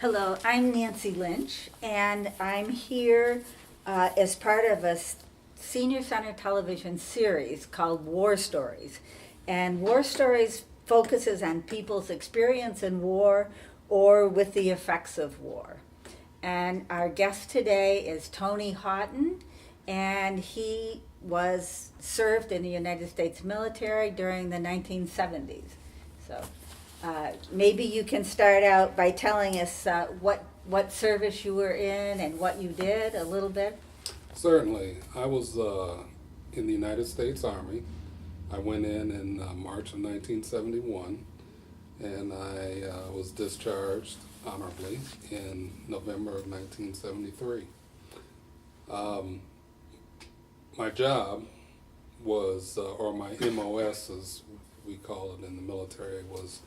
Hello, I'm Nancy Lynch, and I'm here as part of Senior Center television series called War Stories. And War Stories focuses on people's experience in war or with the effects of war. And our guest today is Tony Haughton, and he was served in the United States military during the 1970s. So maybe you can start out by telling us what service you were in and what you did a little bit. Certainly. I was in the United States Army. I went in March of 1971, and I was discharged honorably in November of 1973. My job was, or my MOS as we call it in the military, was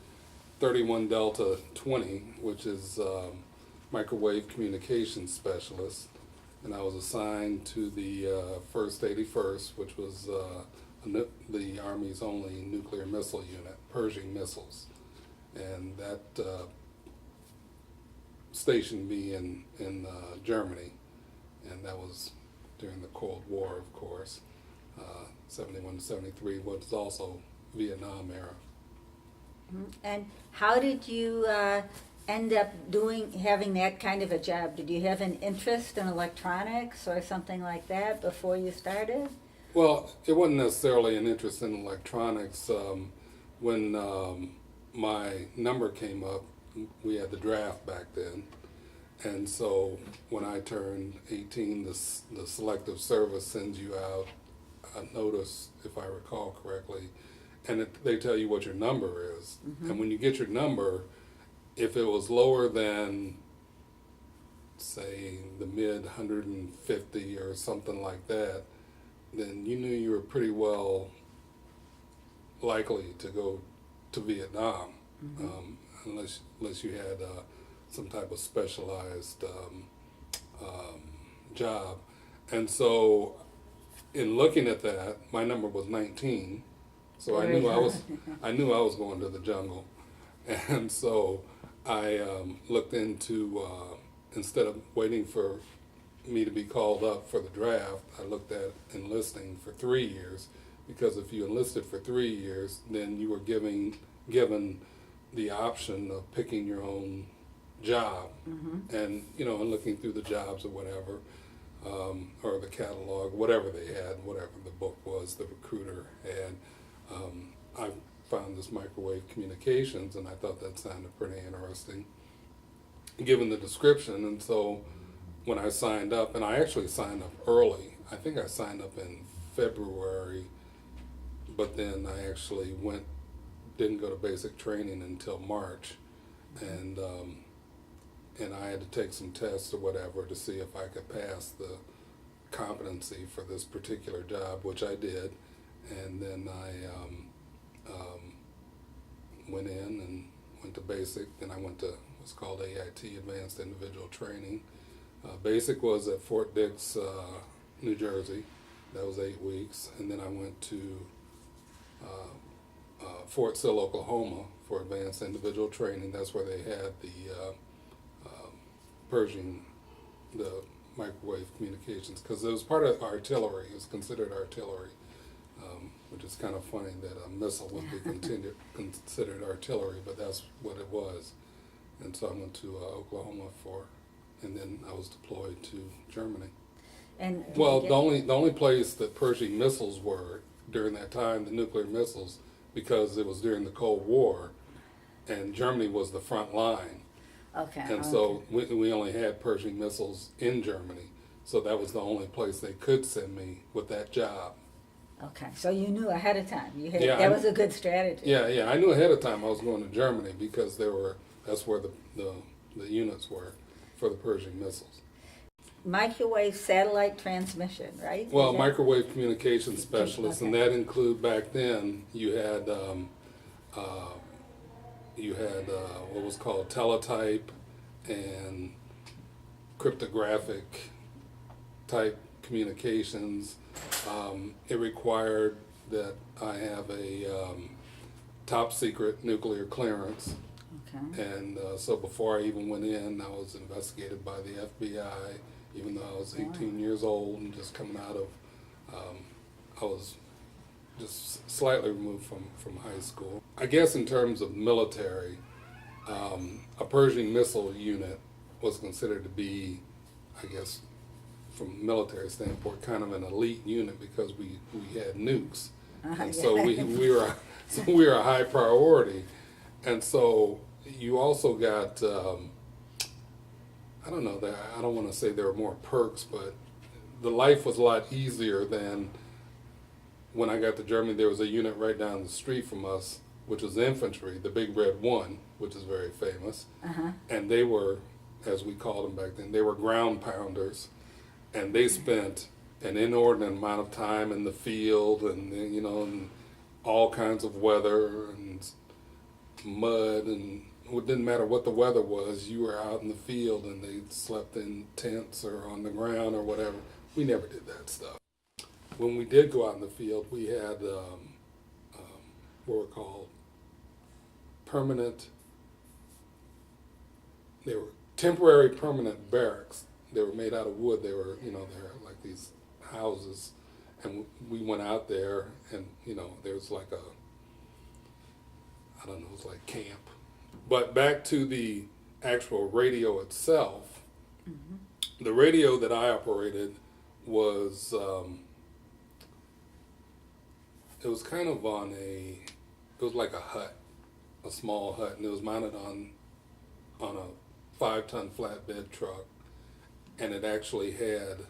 31 Delta 20, which is microwave communications specialist, and I was assigned to the 1st 81st, which was the Army's only nuclear missile unit, Pershing missiles, and that stationed me in Germany, and that was during the Cold War, of course. 71 to 73 was also Vietnam era. And how did you end up having that kind of a job? Did you have an interest in electronics or something like that before you started? Well, it wasn't necessarily an interest in electronics. When my number came up, we had the draft back then, and so when I turned 18, the Selective Service sends you out a notice, if I recall correctly, and they tell you what your number is. Mm-hmm. And when you get your number, if it was lower than, say, the mid 150 or something like that, then you knew you were pretty well likely to go to Vietnam, mm-hmm. Unless you had some type of specialized job. And so, in looking at that, my number was 19. So I knew I was going to the jungle, and so I looked into instead of waiting for me to be called up for the draft, I looked at enlisting for 3 years, because if you enlisted for 3 years, then you were given the option of picking your own job, mm-hmm. and and looking through the jobs or whatever, or the catalog, whatever they had, whatever the book was, the recruiter had. I found this microwave communications, and I thought that sounded pretty interesting, given the description. And so when I signed up, and I actually signed up early, I think I signed up in February, but then I actually didn't go to basic training until March, and I had to take some tests or whatever to see if I could pass the competency for this particular job, which I did. And then I went in and went to basic. Then I went to what's called AIT, Advanced Individual Training. Basic was at Fort Dix, New Jersey. That was 8 weeks. And then I went to Fort Sill, Oklahoma for Advanced Individual Training. That's where they had the Pershing, the microwave communications, because it was part of artillery. It was considered artillery. Which is kind of funny that a missile would be considered artillery, but that's what it was. And so I went to Oklahoma and then I was deployed to Germany. And the only place that Pershing missiles were during that time, the nuclear missiles, because it was during the Cold War, and Germany was the front line. Okay. And so we only had Pershing missiles in Germany, so that was the only place they could send me with that job. Okay, so you knew ahead of time. That was a good strategy. Yeah, I knew ahead of time I was going to Germany, because that's where the units were for the Pershing missiles. Microwave satellite transmission, right? Well, microwave communication specialist, okay. And that included, back then you had what was called teletype and cryptographic type communications. It required that I have a top secret nuclear clearance, Okay. And so before I even went in, I was investigated by the FBI, even though I was 18 years old and just coming out of, I was just slightly removed from high school. I guess in terms of military, a Pershing missile unit was considered to be, I guess, from a military standpoint, kind of an elite unit because we had nukes, and so we were a high priority, and so you also got I don't know that I don't want to say there were more perks, but the life was a lot easier than when I got to Germany. There was a unit right down the street from us, which was infantry, the Big Red One, which is very famous, and they were, as we called them back then, they were ground pounders, and they spent an inordinate amount of time in the field, and in all kinds of weather and mud, and it didn't matter what the weather was. You were out in the field, and they slept in tents or on the ground or whatever. We never did that stuff. When we did go out in the field, we had what were called they were temporary permanent barracks. They were made out of wood. They were, they're like these houses, and we went out there, and there was like I don't know, it was like camp. But back to the actual radio itself, the radio that I operated was it was kind of it was like a hut, a small hut, and it was mounted on a 5-ton flatbed truck, and it actually had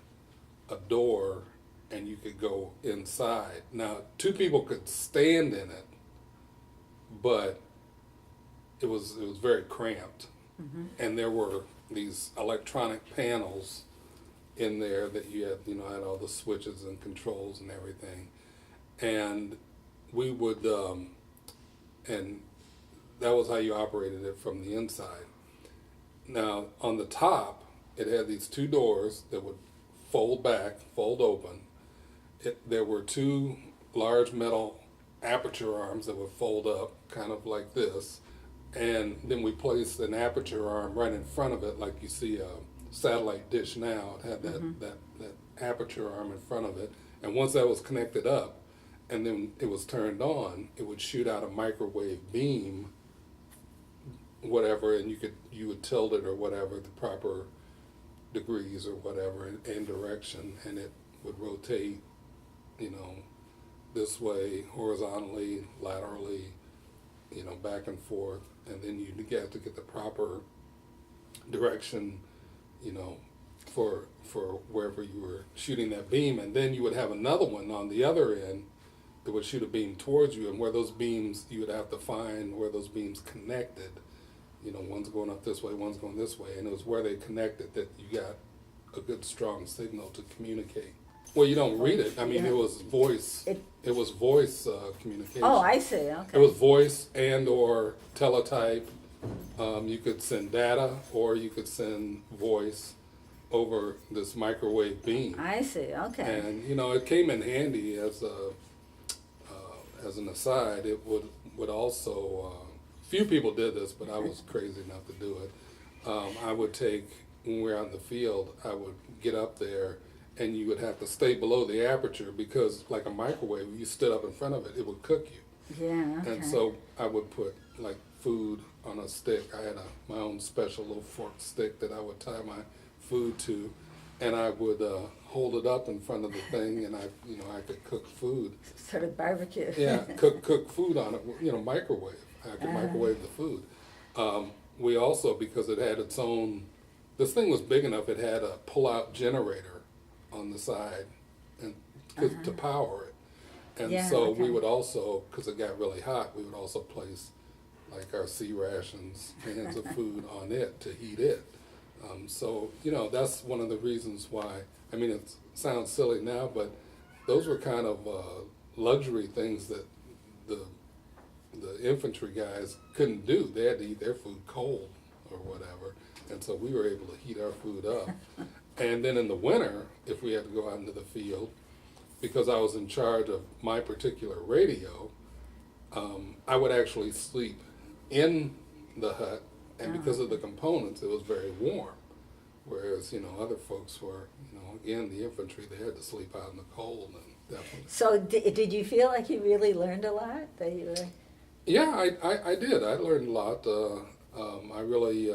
a door, and you could go inside. Now, 2 people could stand in it, but it was very cramped, and there were these electronic panels in there that you had all the switches and controls and everything, and we would and that was how you operated it from the inside. Now, on the top, it had these 2 doors that would fold back, fold open. There were 2 large metal aperture arms that would fold up, kind of like this, and then we placed an aperture arm right in front of it, like you see a satellite dish now. It had that aperture arm in front of it, and once that was connected up, and then it was turned on, it would shoot out a microwave beam, whatever, and you would tilt it or whatever, the proper degrees or whatever in direction, and it would rotate, this way, horizontally, laterally, back and forth, and then you have to get the proper direction, for wherever you were shooting that beam, and then you would have another one on the other end that would shoot a beam towards you, and where those beams, you would have to find where those beams connected. One's going up this way, one's going this way, and it was where they connected that you got a good strong signal to communicate. Well, you don't read it. I mean, it was voice. It was voice communication. Oh, I see. Okay. It was voice and or teletype. You could send data or you could send voice over this microwave beam. I see. Okay. And it came in handy as an aside. It would also. Few people did this, but I was crazy enough to do it. I would take, when we were out in the field, I would get up there, and you would have to stay below the aperture because, like a microwave, you stood up in front of it, it would cook you. Yeah. Okay. And so I would put like food on a stick. I had my own special little forked stick that I would tie my food to, and I would hold it up in front of the thing, and I could cook food. Sort of barbecue. Yeah, cook food on it. Microwave. I could microwave the food. We also, because it had its own, this thing was big enough, it had a pull-out generator on the side and to power it. And so we would also, because it got really hot, we would also place like our C rations, cans of food on it to heat it. So, that's one of the reasons why, I mean, it sounds silly now, but those were kind of luxury things that the infantry guys couldn't do. They had to eat their food cold or whatever, and so we were able to heat our food up. And then in the winter, if we had to go out into the field, because I was in charge of my particular radio, I would actually sleep in the hut, and because of the components, it was very warm. Whereas, other folks were, again, the infantry, they had to sleep out in the cold, and definitely. So did you feel like you really learned a lot? That you were... Yeah, I did. I learned a lot. I really,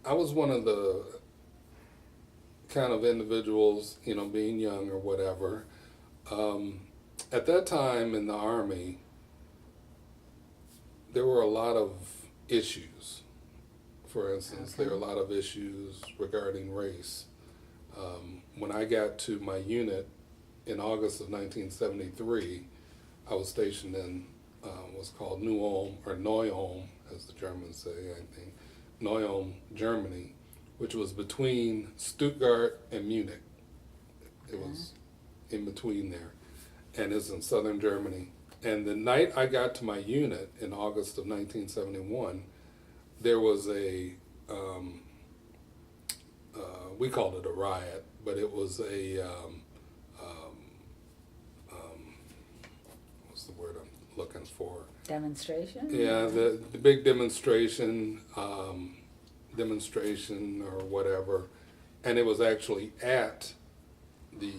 I was one of the kind of individuals, being young or whatever. At that time in the Army, there were a lot of issues. For instance, there were a lot of issues regarding race. When I got to my unit in August of 1973, I was stationed in what's called Neu-Ulm, or Neu-Ulm, as the Germans say, I think, Neu-Ulm, Germany, which was between Stuttgart and Munich. It was in between there, and it's in southern Germany. And the night I got to my unit in August of 1971, there was we called it a riot, but it was what's the word I'm looking for? Demonstration? Yeah, the big demonstration or whatever, and it was actually at the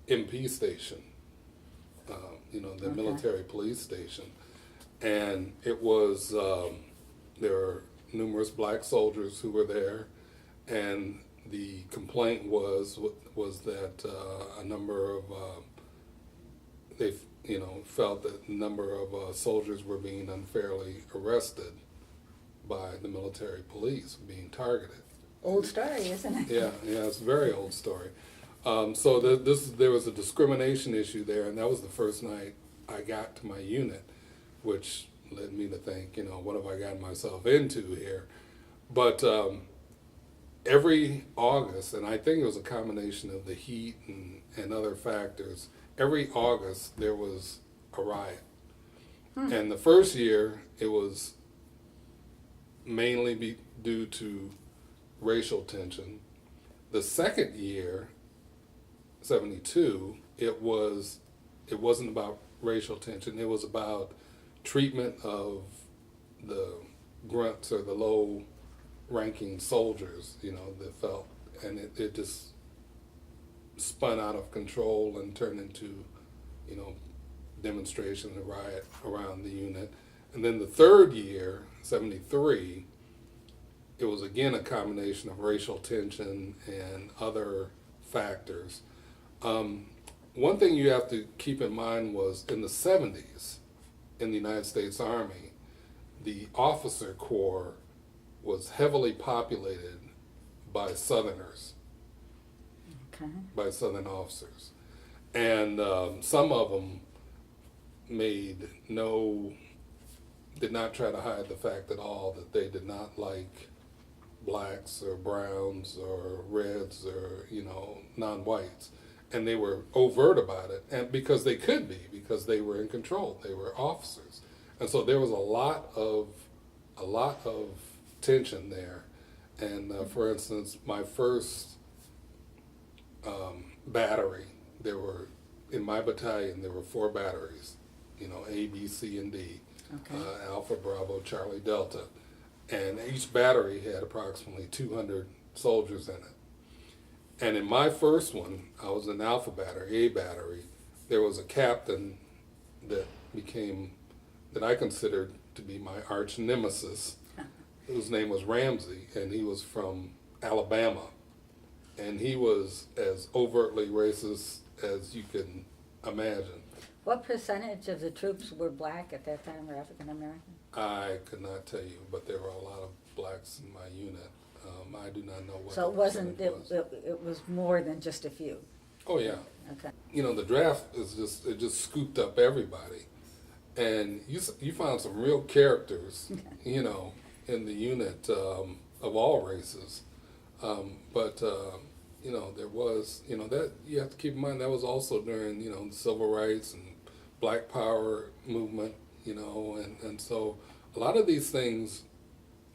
MP station, the military police station, and it was there were numerous black soldiers who were there, and the complaint was that a number of they felt that a number of soldiers were being unfairly arrested by the military police, being targeted. Old story, isn't it? Yeah, it's a very old story. So there was a discrimination issue there, and that was the first night I got to my unit, which led me to think, what have I gotten myself into here? But every August, and I think it was a combination of the heat and other factors, every August there was a riot. And the first year, it was mainly due to racial tension. The second year, 72, it wasn't about racial tension. It was about treatment of the grunts or the low-ranking soldiers, that felt, and it just spun out of control and turned into, demonstration and riot around the unit. And then the third year, 73, it was again a combination of racial tension and other factors. One thing you have to keep in mind was in the 70s, in the United States Army, the officer corps was heavily populated by Southerners, by Southern officers. And some of them did not try to hide the fact at all that they did not like blacks or browns or reds or, non-whites. And they were overt about it, and because they could be, because they were in control, they were officers. And so there was a lot of tension there. And for instance, my first battery, in my battalion, there were 4 batteries, A, B, C, and D, Alpha, Bravo, Charlie, Delta. And each battery had approximately 200 soldiers in it. And in my first one, I was in Alpha battery, A battery. There was a captain that I considered to be my arch nemesis, whose name was Ramsey, and he was from Alabama. And he was as overtly racist as you can imagine. What percentage of the troops were black at that time, or African American? I could not tell you, but there were a lot of blacks in my unit. I do not know what. So it wasn't. It was more than just a few. Oh yeah. Okay. The draft it just scooped up everybody, and you found some real characters, in the unit of all races. But there was, that you have to keep in mind that was also during, the civil rights and Black Power movement, and so a lot of these things,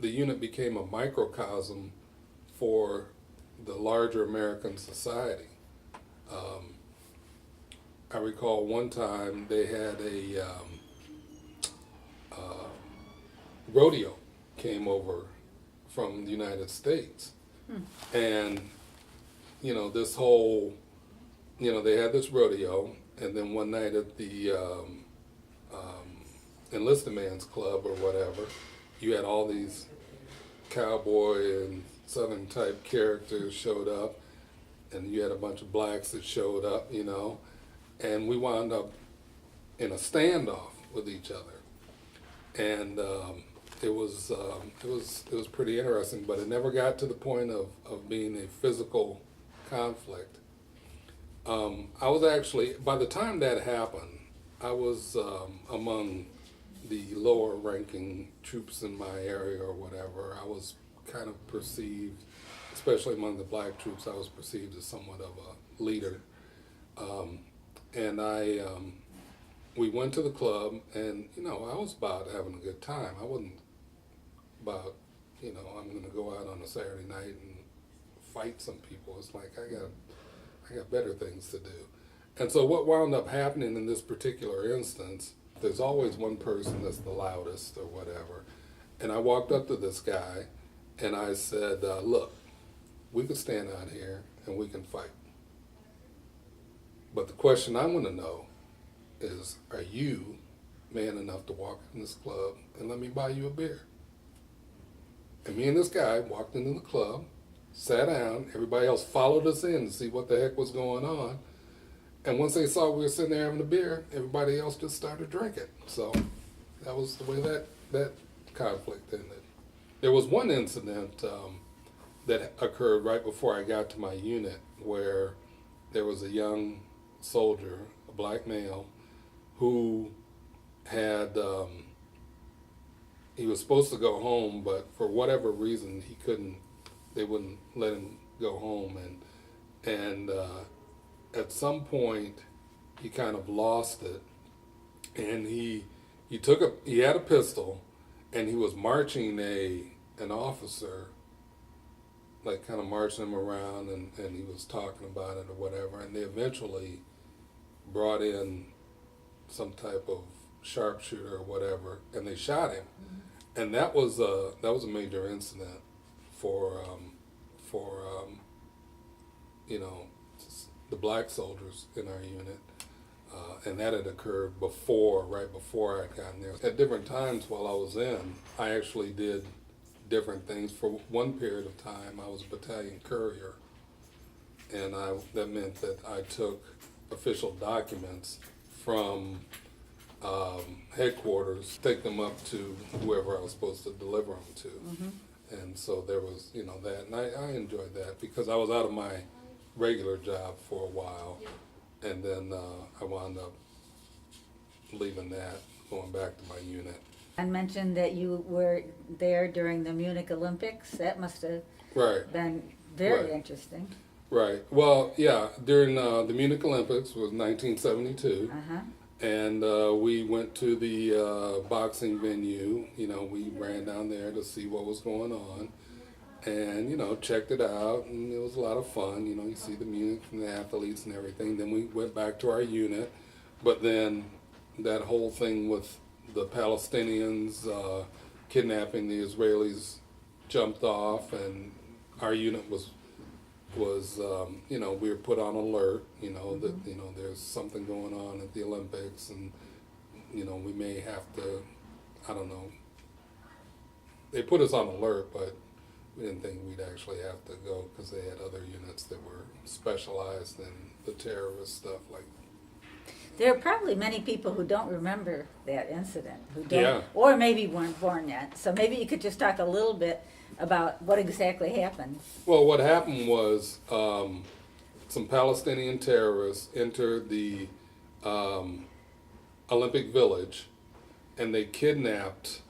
the unit became a microcosm for the larger American society. I recall one time they had rodeo came over from the United States. And, this whole, they had this rodeo, and then one night at the enlisted man's club or whatever, you had all these cowboy and southern type characters showed up, and you had a bunch of blacks that showed up, and we wound up in a standoff with each other. And it was pretty interesting, but it never got to the point of being a physical conflict. I was actually, by the time that happened, I was among the lower ranking troops in my area or whatever. I was kind of perceived, especially among the black troops, I was perceived as somewhat of a leader. And we went to the club, and I was about having a good time. I wasn't about I'm going to go out on a Saturday night and fight some people. It's like I got better things to do. And so what wound up happening in this particular instance, there's always one person that's the loudest or whatever. And I walked up to this guy and I said, look, we could stand out here and we can fight. But the question I want to know is, are you man enough to walk in this club and let me buy you a beer? And me and this guy walked into the club, sat down, everybody else followed us in to see what the heck was going on. And once they saw we were sitting there having a beer, everybody else just started drinking. So that was the way that conflict ended. There was one incident that occurred right before I got to my unit where there was a young soldier, a black male, who had, he was supposed to go home, but for whatever reason he couldn't, they wouldn't let him go home. And at some point he kind of lost it, and he had a pistol, and he was marching an officer, like kind of marching him around, and he was talking about it or whatever, and they eventually brought in some type of sharpshooter or whatever, and they shot him. And that was a major incident for the black soldiers in our unit, and that had occurred right before I'd gotten there. At different times while I was in, I actually did different things. For one period of time, I was a battalion courier, and that meant that I took official documents from headquarters, take them up to whoever I was supposed to deliver them to. And so there was, that, and I enjoyed that because I was out of my regular job for a while, and then I wound up leaving that, going back to my unit. I mentioned that you were there during the Munich Olympics. That must have been very interesting. Right. Well, yeah, during the Munich Olympics was 1972. And we went to the boxing venue. We ran down there to see what was going on, and checked it out, and it was a lot of fun. You see the music from the athletes and everything. Then we went back to our unit, but then that whole thing with the Palestinians kidnapping the Israelis jumped off, and our unit was we were put on alert, that, there's something going on at the Olympics, and, we may have to, I don't know. They put us on alert, but we didn't think we'd actually have to go because they had other units that were specialized in the terrorist stuff. Like, there are probably many people who don't remember that incident, who don't, or maybe weren't born yet. So maybe you could just talk a little bit about what exactly happened. Well, what happened was some Palestinian terrorists entered the Olympic Village, and they kidnapped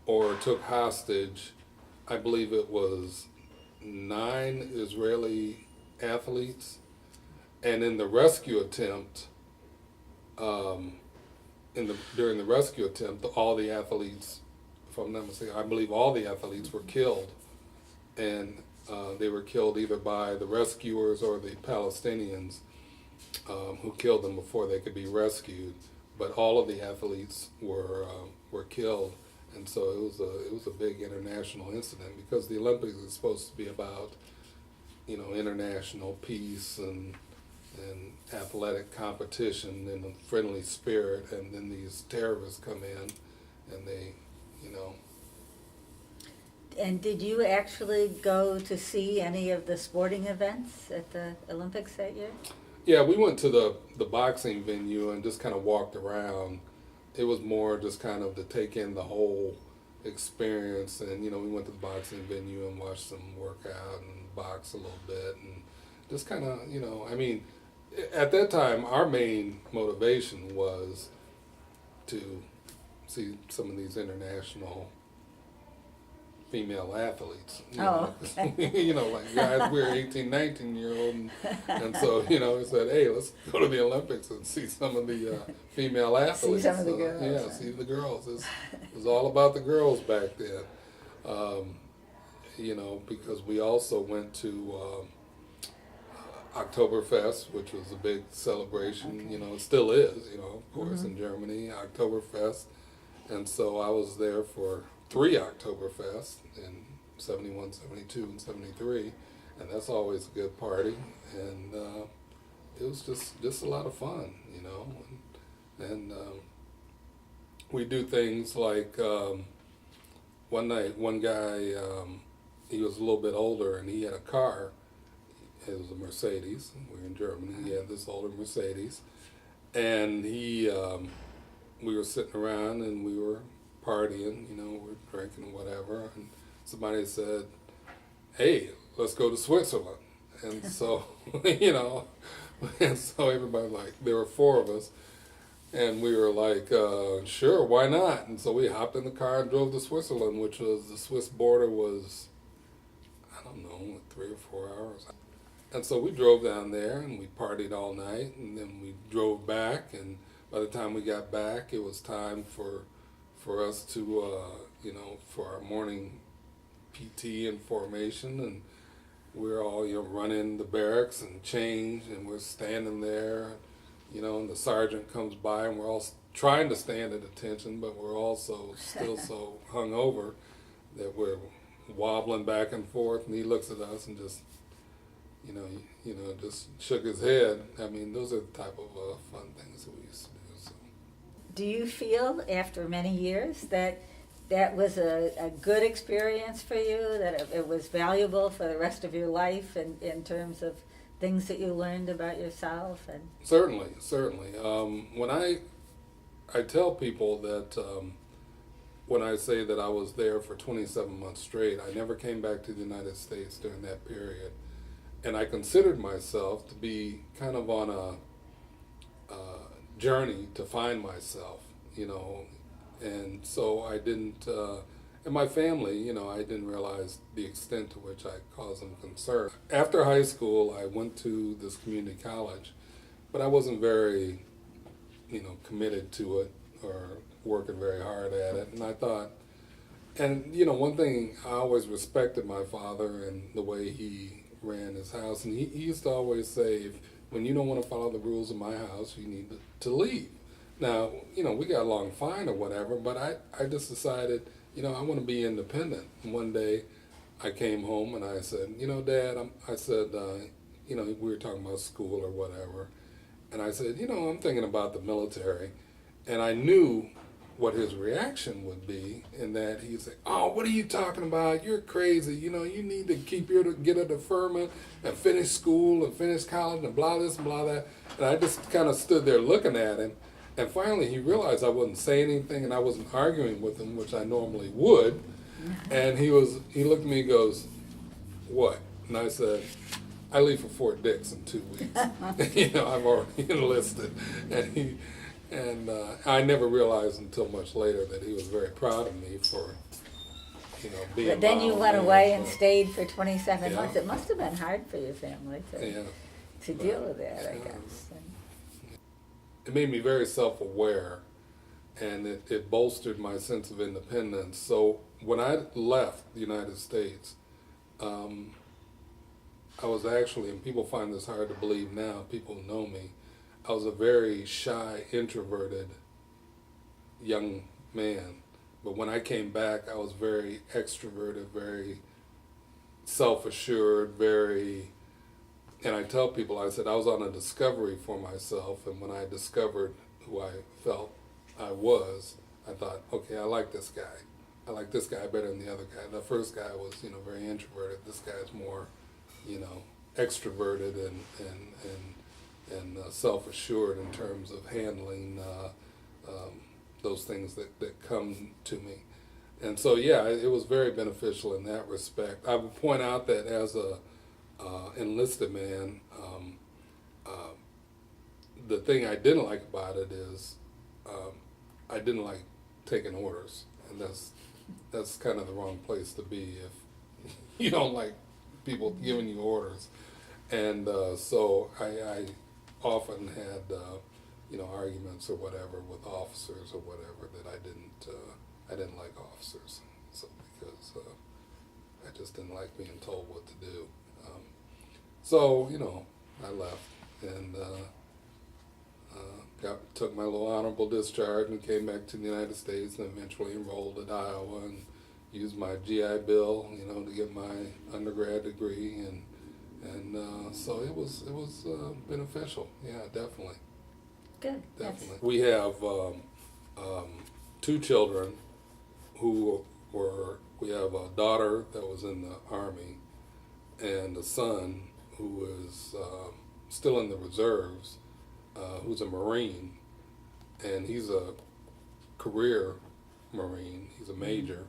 or took hostage, I believe it was 9 Israeli athletes. And in the rescue attempt, during the rescue attempt, all the athletes, if I'm not mistaken, I believe all the athletes were killed, and they were killed either by the rescuers or the Palestinians who killed them before they could be rescued. But all of the athletes were were killed, and so it was a big international incident because the Olympics is supposed to be about, you know, international peace and athletic competition in a friendly spirit, and then these terrorists come in and they, you know. And did you actually go to see any of the sporting events at the Olympics that year? Yeah, we went to the boxing venue and just kind of walked around. It was more just kind of to take in the whole experience, and you know, we went to the boxing venue and watched them work out and box a little bit, and just kind of, you know, I mean, at that time, our main motivation was to see some of these international female athletes. You know, you know, like guys, we're 18, 19-year-old, and so, you know, we said, hey, let's go to the Olympics and see some of the female athletes. See some of the girls. Yeah, see the girls. It was all about the girls back then. You know, because we also went to Oktoberfest, which was a big celebration. Okay. You know, it still is, you know, of course, in Germany, Oktoberfest. And so I was there for 3 Oktoberfests in 71, 72, and 73, and that's always a good party. And it was just a lot of fun, you know. And we do things like one night, one guy, he was a little bit older, and he had a car. It was a Mercedes. We were in Germany. He had this older Mercedes, and we were sitting around and we were partying, you know, we're drinking whatever, and somebody said, hey, let's go to Switzerland. And so, you know, and so everybody, like, there were 4 of us, and we were like, sure, why not? And so we hopped in the car and drove to Switzerland, which was, the Swiss border was, I don't know, 3 or 4 hours. And so we drove down there and we partied all night, and then we drove back, and by the time we got back, it was time for us to, you know, for our morning PT and formation, and we're all, you know, running the barracks and change, and we're standing there, you know, and the sergeant comes by, and we're all trying to stand at attention, but we're also still so hungover that we're wobbling back and forth, and he looks at us and just, you know, just shook his head. I mean, those are the type of fun things that we used to do. So. Do you feel, after many years, that that was a good experience for you, that it was valuable for the rest of your life in terms of things that you learned about yourself? And Certainly. When I tell people that when I say that I was there for 27 months straight, I never came back to the United States during that period. And I considered myself to be kind of on a journey to find myself, you know. And so I didn't, and my family, you know, I didn't realize the extent to which I caused them concern. After high school, I went to this community college, but I wasn't very, you know, committed to it or working very hard at it. And I thought, and, you know, one thing, I always respected my father and the way he ran his house. And he used to always say, when you don't want to follow the rules of my house, you need to leave. Now, you know, we got along fine or whatever, but I just decided, you know, I want to be independent. And one day I came home and I said, you know, Dad, I said, you know, we were talking about school or whatever. And I said, you know, I'm thinking about the military. And I knew what his reaction would be, in that he'd say, oh, what are you talking about? You're crazy. You know, you need to get a deferment and finish school and finish college and blah this and blah that. And I just kind of stood there looking at him. And finally he realized I wasn't saying anything and I wasn't arguing with him, which I normally would. And he looked at me and goes, what? And I said, I leave for Fort Dix in 2 weeks. You know, I've already enlisted. And I never realized until much later that he was very proud of me for, you know, being. But then you went away and stayed for 27 months. It must have been hard for your family to deal with that, I guess. It made me very self-aware, and it bolstered my sense of independence. So when I left the United States, I was actually, and people find this hard to believe now, people who know me, I was a very shy, introverted young man. But when I came back, I was very extroverted, very self-assured, very, and I tell people, I said I was on a discovery for myself, and when I discovered who I felt I was, I thought, okay, I like this guy. I like this guy better than the other guy. The first guy was, very introverted. This guy's more, extroverted and self-assured in terms of handling those things that come to me. And so, yeah, it was very beneficial in that respect. I would point out that as a enlisted man, the thing I didn't like about it is I didn't like taking orders, and that's kind of the wrong place to be if you don't like people giving you orders. And so I often had arguments or whatever with officers or whatever that I didn't like officers, so because I just didn't like being told what to do. So I left and took my little honorable discharge and came back to the United States, and eventually enrolled at Iowa and used my GI Bill, to get my undergrad degree, and so it was beneficial. Yeah, definitely. Good. Definitely. We have two children we have a daughter that was in the Army and a son who is still in the reserves, who's a Marine, and he's a career Marine. He's a major,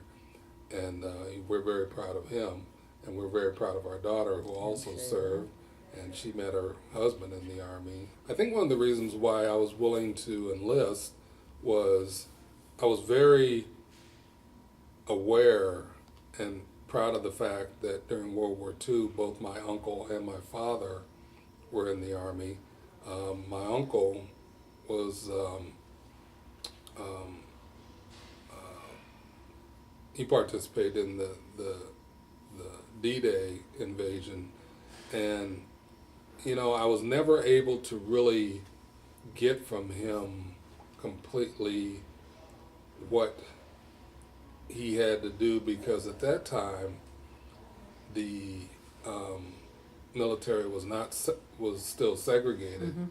and we're very proud of him, and we're very proud of our daughter who also served, and she met her husband in the Army. I think one of the reasons why I was willing to enlist was I was very aware and proud of the fact that during World War II, both my uncle and my father were in the Army. My uncle was, he participated in the D-Day invasion, and I was never able to really get from him completely what he had to do, because at that time the military was still segregated,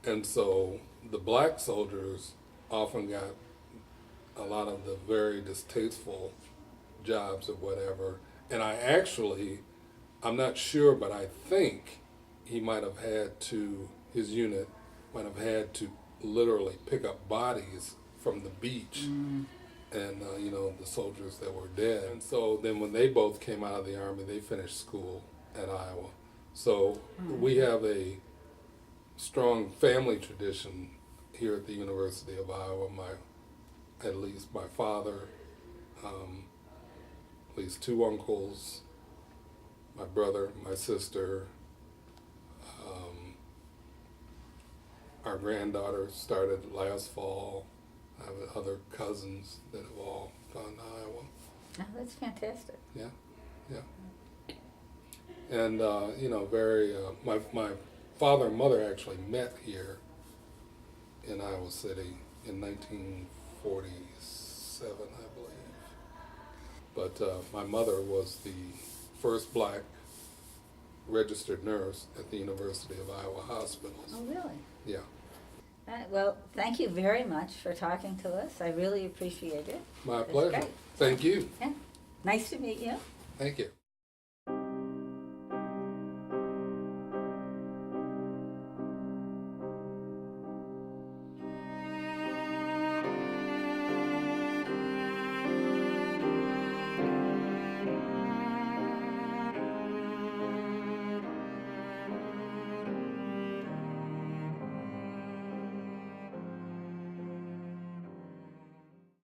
and so the black soldiers often got a lot of the very distasteful jobs or whatever. And I'm not sure, but I think his unit might have had to literally pick up bodies from the beach, and the soldiers that were dead. And so then when they both came out of the Army, they finished school at Iowa. So we have a strong family tradition here at the University of Iowa. At least my father, at least two uncles, my brother, my sister, our granddaughter started last fall. I have other cousins that have all gone to Iowa. Oh, that's fantastic. Yeah. And very. My father and mother actually met here in Iowa City in 1947, I believe. But my mother was the first black registered nurse at the University of Iowa hospitals. Oh, really? Yeah. Well, thank you very much for talking to us. I really appreciate it. My It's pleasure. great. Thank you. Yeah. Nice to meet you. Thank you.